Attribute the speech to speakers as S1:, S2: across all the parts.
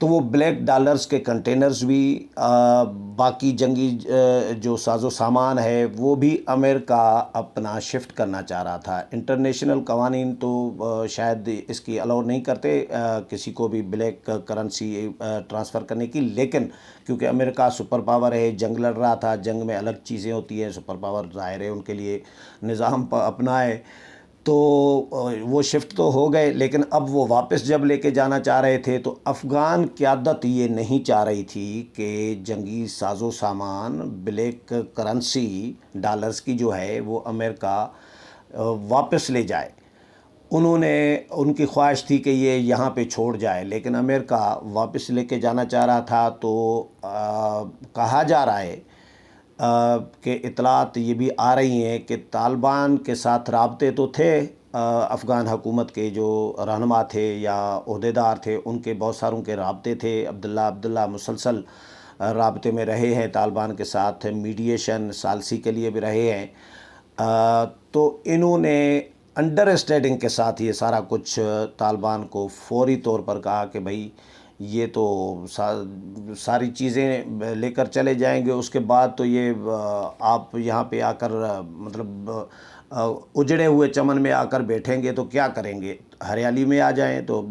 S1: تو وہ black dollars کے کنٹینرز بھی باقی جنگی جو ساز و سامان ہے وہ بھی امریکہ اپنا شفٹ کرنا چاہ رہا تھا۔ انٹرنیشنل قوانین تو شاید اس کی الاؤ نہیں کرتے کسی کو بھی بلیک کرنسی ٹرانسفر کرنے کی، لیکن کیونکہ امریکہ سپر پاور ہے، جنگ لڑ رہا تھا، جنگ میں الگ چیزیں ہوتی ہیں، سپر پاور ظاہر ہے ان کے لیے نظام اپنا ہے، تو وہ شفٹ تو ہو گئے، لیکن اب وہ واپس جب لے کے جانا چاہ رہے تھے تو افغان قیادت یہ نہیں چاہ رہی تھی کہ جنگی ساز و سامان بلیک کرنسی ڈالرز کی جو ہے وہ امریکہ واپس لے جائے۔ ان کی خواہش تھی کہ یہ یہاں پہ چھوڑ جائے، لیکن امریکہ واپس لے کے جانا چاہ رہا تھا۔ تو کہا جا رہا ہے کہ اطلاعات یہ بھی آ رہی ہیں کہ طالبان کے ساتھ رابطے تو تھے، افغان حکومت کے جو رہنما تھے یا عہدیدار تھے ان کے بہت ساروں کے رابطے تھے، عبداللہ مسلسل رابطے میں رہے ہیں طالبان کے ساتھ، میڈیشن ثالثی کے لیے بھی رہے ہیں، تو انہوں نے انڈر اسٹینڈنگ کے ساتھ یہ سارا کچھ طالبان کو فوری طور پر کہا کہ بھائی یہ تو ساری چیزیں لے کر چلے جائیں گے، اس کے بعد تو یہ آپ یہاں پہ آ کر مطلب اجڑے ہوئے چمن میں آ کر بیٹھیں گے تو کیا کریں گے، ہریالی میں آ جائیں، تو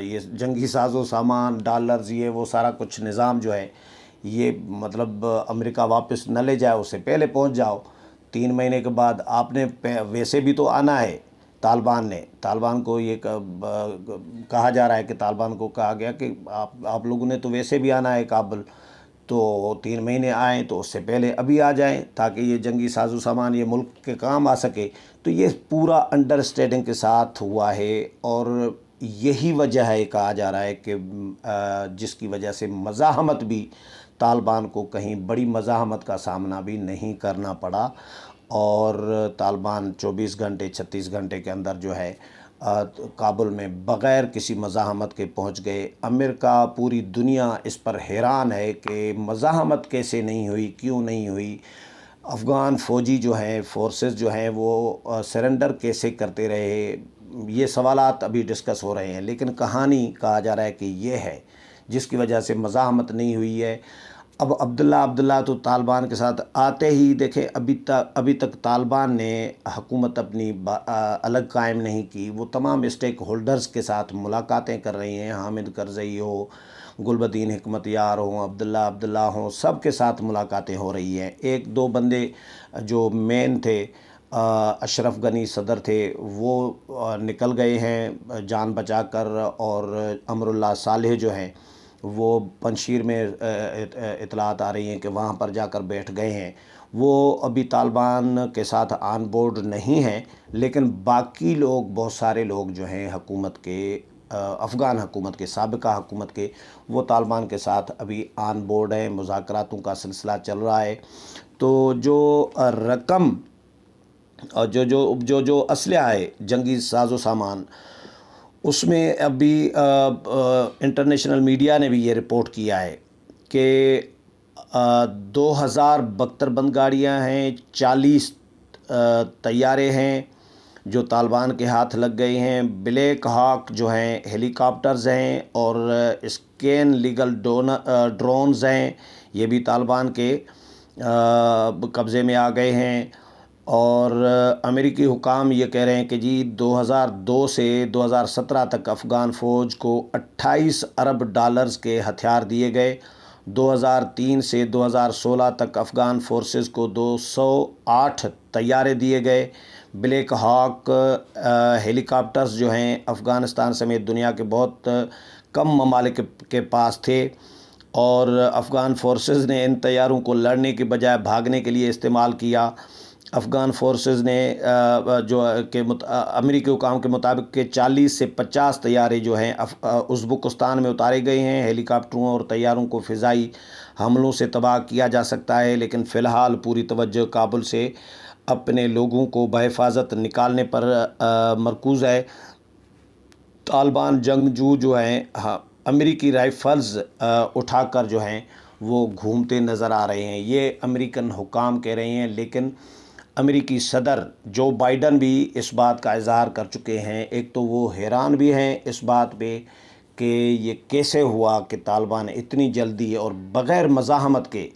S1: یہ جنگی ساز و سامان ڈالرز یہ وہ سارا کچھ نظام جو ہے یہ مطلب امریکہ واپس نہ لے جائے، اس سے پہلے پہنچ جاؤ۔ 3 مہینے کے بعد آپ نے ویسے بھی تو آنا ہے، طالبان کو یہ کہا جا رہا ہے کہ طالبان کو کہا گیا کہ آپ لوگوں نے تو ویسے بھی آنا ہے کابل، تو 3 مہینے آئیں تو اس سے پہلے ابھی آ جائیں تاکہ یہ جنگی ساز و سامان یہ ملک کے کام آ سکے۔ تو یہ پورا انڈر اسٹینڈنگ کے ساتھ ہوا ہے، اور یہی وجہ ہے کہا جا رہا ہے کہ جس کی وجہ سے مزاحمت بھی طالبان کو کہیں بڑی مزاحمت کا سامنا بھی نہیں کرنا پڑا، اور طالبان 24 گھنٹے 36 گھنٹے کے اندر جو ہے کابل میں بغیر کسی مزاحمت کے پہنچ گئے۔ امریکہ پوری دنیا اس پر حیران ہے کہ مزاحمت کیسے نہیں ہوئی، کیوں نہیں ہوئی، افغان فوجی جو ہیں، فورسز جو ہیں وہ سرنڈر کیسے کرتے رہے، یہ سوالات ابھی ڈسکس ہو رہے ہیں، لیکن کہانی کہا جا رہا ہے کہ یہ ہے جس کی وجہ سے مزاحمت نہیں ہوئی ہے۔ اب عبداللہ تو طالبان کے ساتھ آتے ہی دیکھیں، ابھی تک طالبان نے حکومت اپنی الگ قائم نہیں کی، وہ تمام اسٹیک ہولڈرز کے ساتھ ملاقاتیں کر رہی ہیں، حامد کرزئی ہو، گلبدین حکمت یار ہوں، عبداللہ ہوں، سب کے ساتھ ملاقاتیں ہو رہی ہیں۔ 1-2 بندے جو مین تھے، اشرف غنی صدر تھے، وہ نکل گئے ہیں جان بچا کر، اور امر اللہ صالح جو ہیں وہ پنشیر میں اطلاعات آ رہی ہیں کہ وہاں پر جا کر بیٹھ گئے ہیں، وہ ابھی طالبان کے ساتھ آن بورڈ نہیں ہیں، لیکن باقی لوگ بہت سارے لوگ جو ہیں حکومت کے، افغان حکومت کے، سابقہ حکومت کے، وہ طالبان کے ساتھ ابھی آن بورڈ ہیں، مذاکراتوں کا سلسلہ چل رہا ہے۔ تو جو رقم اور جو اسلحہ ہے، جنگی ساز و سامان، اس میں ابھی انٹرنیشنل میڈیا نے بھی یہ رپورٹ کیا ہے کہ 2000 بختر بند گاڑیاں ہیں، 40 طیارے ہیں جو طالبان کے ہاتھ لگ گئے ہیں، بلیک ہاک جو ہیں ہیلی کاپٹرز ہیں، اور اسکین لیگل ڈرونز ہیں، یہ بھی طالبان کے قبضے میں آ گئے ہیں۔ اور امریکی حکام یہ کہہ رہے ہیں کہ جی 2002 سے 2017 تک افغان فوج کو 28 ارب ڈالرز کے ہتھیار دیے گئے، 2003 سے 2016 تک افغان فورسز کو 208 طیارے دیے گئے، بلیک ہاک ہیلی کاپٹرز جو ہیں افغانستان سمیت دنیا کے بہت کم ممالک کے پاس تھے، اور افغان فورسز نے ان طیاروں کو لڑنے کے بجائے بھاگنے کے لیے استعمال کیا۔ افغان فورسز نے امریکی حکام کے مطابق کہ 40 سے 50 طیارے جو ہیں ازبکستان میں اتارے گئے ہیں۔ ہیلی کاپٹروں اور طیاروں کو فضائی حملوں سے تباہ کیا جا سکتا ہے، لیکن فی الحال پوری توجہ کابل سے اپنے لوگوں کو بحفاظت نکالنے پر مرکوز ہے۔ طالبان جنگجو جو ہیں امریکی رائفلز اٹھا کر جو ہیں وہ گھومتے نظر آ رہے ہیں، یہ امریکن حکام کہہ رہے ہیں، لیکن امریکی صدر جو بائیڈن بھی اس بات کا اظہار کر چکے ہیں۔ ایک تو وہ حیران بھی ہیں اس بات پہ کہ یہ کیسے ہوا کہ طالبان اتنی جلدی اور بغیر مزاحمت کے،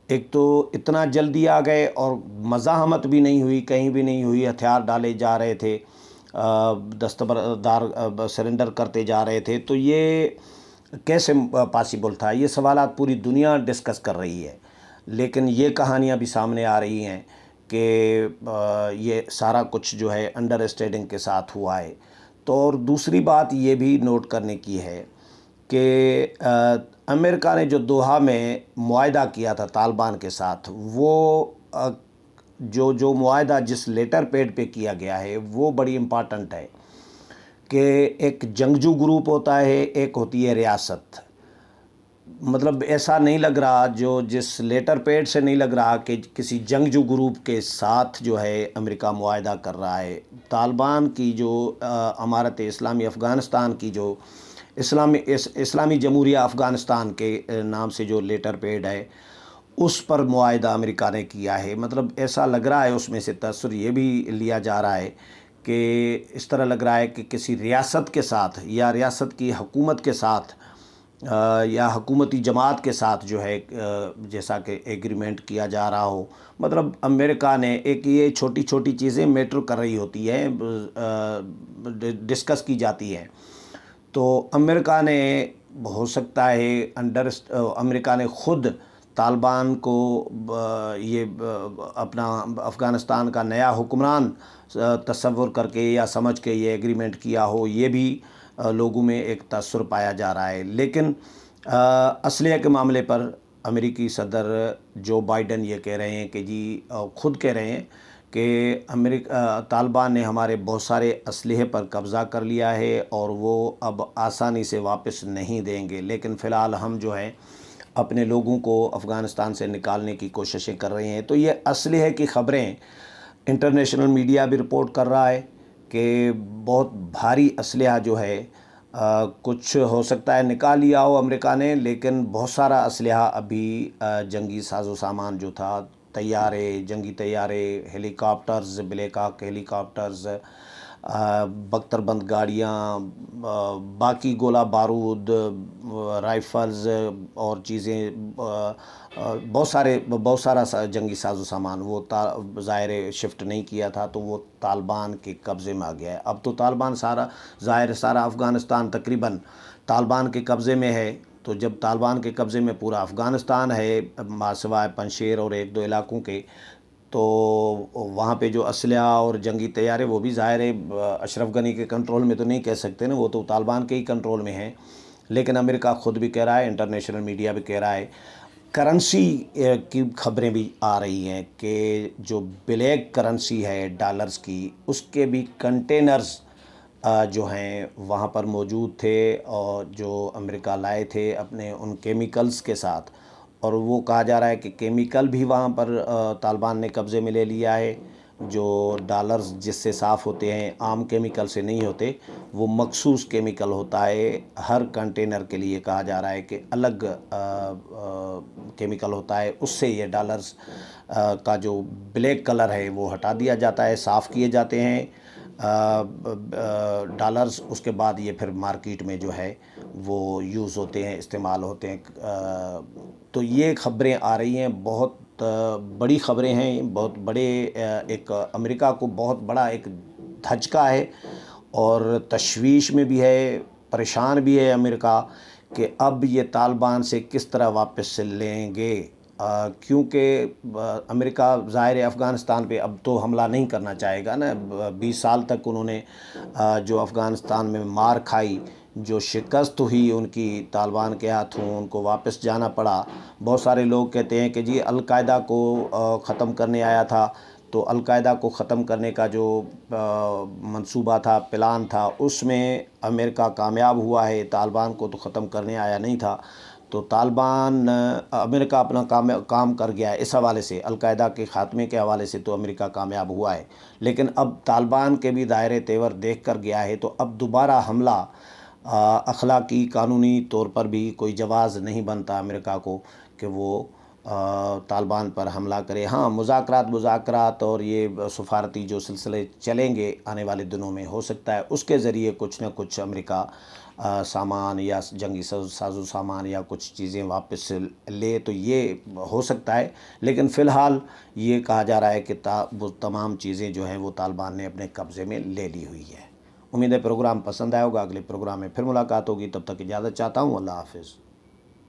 S1: ایک تو اتنا جلدی آ گئے اور مزاحمت بھی نہیں ہوئی، کہیں بھی نہیں ہوئی، ہتھیار ڈالے جا رہے تھے، دستبردار سرنڈر کرتے جا رہے تھے، تو یہ کیسے پاسبل تھا؟ یہ سوالات پوری دنیا ڈسکس کر رہی ہے، لیکن یہ کہانیاں بھی سامنے آ رہی ہیں کہ یہ سارا کچھ جو ہے انڈر اسٹینڈنگ کے ساتھ ہوا ہے۔ تو اور دوسری بات یہ بھی نوٹ کرنے کی ہے کہ امریکہ نے جو دوحہ میں معاہدہ کیا تھا طالبان کے ساتھ، وہ جو معاہدہ جس لیٹر پیڈ پہ کیا گیا ہے وہ بڑی امپارٹنٹ ہے کہ ایک جنگجو گروپ ہوتا ہے، ایک ہوتی ہے ریاست۔ مطلب ایسا نہیں لگ رہا، جس لیٹر پیڈ سے نہیں لگ رہا کہ کسی جنگجو گروپ کے ساتھ جو ہے امریکہ معاہدہ کر رہا ہے۔ طالبان کی جو امارت اسلامی افغانستان کی جو اسلامی جمہوریہ افغانستان کے نام سے جو لیٹر پیڈ ہے، اس پر معاہدہ امریکہ نے کیا ہے۔ مطلب ایسا لگ رہا ہے، اس میں سے تاثر یہ بھی لیا جا رہا ہے کہ اس طرح لگ رہا ہے کہ کسی ریاست کے ساتھ یا ریاست کی حکومت کے ساتھ یا حکومتی جماعت کے ساتھ جو ہے جیسا کہ ایگریمنٹ کیا جا رہا ہو۔ مطلب امریکہ نے ایک یہ چھوٹی چھوٹی چیزیں میٹر کر رہی ہوتی ہیں، ڈسکس کی جاتی ہیں۔ تو امریکہ نے ہو سکتا ہے امریکہ نے خود طالبان کو یہ اپنا افغانستان کا نیا حکمران تصور کر کے یا سمجھ کے یہ ایگریمنٹ کیا ہو، یہ بھی لوگوں میں ایک تاثر پایا جا رہا ہے۔ لیکن اسلحے کے معاملے پر امریکی صدر جو بائیڈن یہ کہہ رہے ہیں کہ جی خود کہہ رہے ہیں کہ طالبان نے ہمارے بہت سارے اسلحے پر قبضہ کر لیا ہے اور وہ اب آسانی سے واپس نہیں دیں گے، لیکن فی الحال ہم جو ہے اپنے لوگوں کو افغانستان سے نکالنے کی کوششیں کر رہے ہیں۔ تو یہ اسلحے کی خبریں انٹرنیشنل میڈیا بھی رپورٹ کر رہا ہے کہ بہت بھاری اسلحہ جو ہے کچھ ہو سکتا ہے نکال لیا ہو امریکہ نے، لیکن بہت سارا اسلحہ ابھی جنگی ساز و سامان جو تھا، طیارے، جنگی طیارے، ہیلی کاپٹرز، بلیک ہاک ہیلی کاپٹرز، بختر بند گاڑیاں، باقی گولہ بارود، رائفلز اور چیزیں، بہت سارا جنگی ساز و سامان وہ ظاہر شفٹ نہیں کیا تھا، تو وہ طالبان کے قبضے میں آ گیا ہے۔ اب تو طالبان سارا افغانستان تقریباً طالبان کے قبضے میں ہے۔ تو جب طالبان کے قبضے میں پورا افغانستان ہے سوائے پنشیر اور ایک دو علاقوں کے، تو وہاں پہ جو اسلحہ اور جنگی طیارے وہ بھی ظاہر ہے اشرف غنی کے کنٹرول میں تو نہیں کہہ سکتے نا، وہ تو طالبان کے ہی کنٹرول میں ہیں۔ لیکن امریکہ خود بھی کہہ رہا ہے، انٹرنیشنل میڈیا بھی کہہ رہا ہے، کرنسی کی خبریں بھی آ رہی ہیں کہ جو بلیک کرنسی ہے ڈالرز کی، اس کے بھی کنٹینرز جو ہیں وہاں پر موجود تھے، اور جو امریکہ لائے تھے اپنے ان کیمیکلز کے ساتھ، اور وہ کہا جا رہا ہے کہ کیمیکل بھی وہاں پر طالبان نے قبضے میں لے لیا ہے۔ جو ڈالرز جس سے صاف ہوتے ہیں، عام کیمیکل سے نہیں ہوتے، وہ مخصوص کیمیکل ہوتا ہے، ہر کنٹینر کے لیے کہا جا رہا ہے کہ الگ کیمیکل ہوتا ہے، اس سے یہ ڈالرز کا جو بلیک کلر ہے وہ ہٹا دیا جاتا ہے، صاف کیے جاتے ہیں ڈالرز، اس کے بعد یہ پھر مارکیٹ میں جو ہے وہ یوز ہوتے ہیں، استعمال ہوتے ہیں۔ تو یہ خبریں آ رہی ہیں، بہت بڑی خبریں ہیں، بہت بڑے ایک امریکہ کو بہت بڑا ایک دھچکا ہے، اور تشویش میں بھی ہے، پریشان بھی ہے امریکہ کہ اب یہ طالبان سے کس طرح واپس لیں گے، کیونکہ امریکہ ظاہر افغانستان پہ اب تو حملہ نہیں کرنا چاہے گا نا۔ 20 سال تک انہوں نے جو افغانستان میں مار کھائی، جو شکست ہوئی ان کی طالبان کے ہاتھوں، ان کو واپس جانا پڑا۔ بہت سارے لوگ کہتے ہیں کہ جی القاعدہ کو ختم کرنے آیا تھا، تو القاعدہ کو ختم کرنے کا جو منصوبہ تھا، پلان تھا، اس میں امریکہ کامیاب ہوا ہے، طالبان کو تو ختم کرنے آیا نہیں تھا۔ تو امریکہ اپنا کام کر گیا ہے اس حوالے سے، القاعدہ کے خاتمے کے حوالے سے تو امریکہ کامیاب ہوا ہے، لیکن اب طالبان کے بھی دائرے تیور دیکھ کر گیا ہے، تو اب دوبارہ حملہ اخلاقی قانونی طور پر بھی کوئی جواز نہیں بنتا امریکہ کو کہ وہ طالبان پر حملہ کرے۔ ہاں، مذاکرات اور یہ سفارتی جو سلسلے چلیں گے آنے والے دنوں میں، ہو سکتا ہے اس کے ذریعے کچھ نہ کچھ امریکہ سامان یا جنگی ساز و سامان یا کچھ چیزیں واپس لے، تو یہ ہو سکتا ہے۔ لیکن فی الحال یہ کہا جا رہا ہے کہ وہ تمام چیزیں جو ہیں وہ طالبان نے اپنے قبضے میں لے لی ہوئی ہے۔ امید ہے پروگرام پسند آئے ہوگا، اگلے پروگرام میں پھر ملاقات ہوگی، تب تک اجازت چاہتا ہوں، اللہ حافظ۔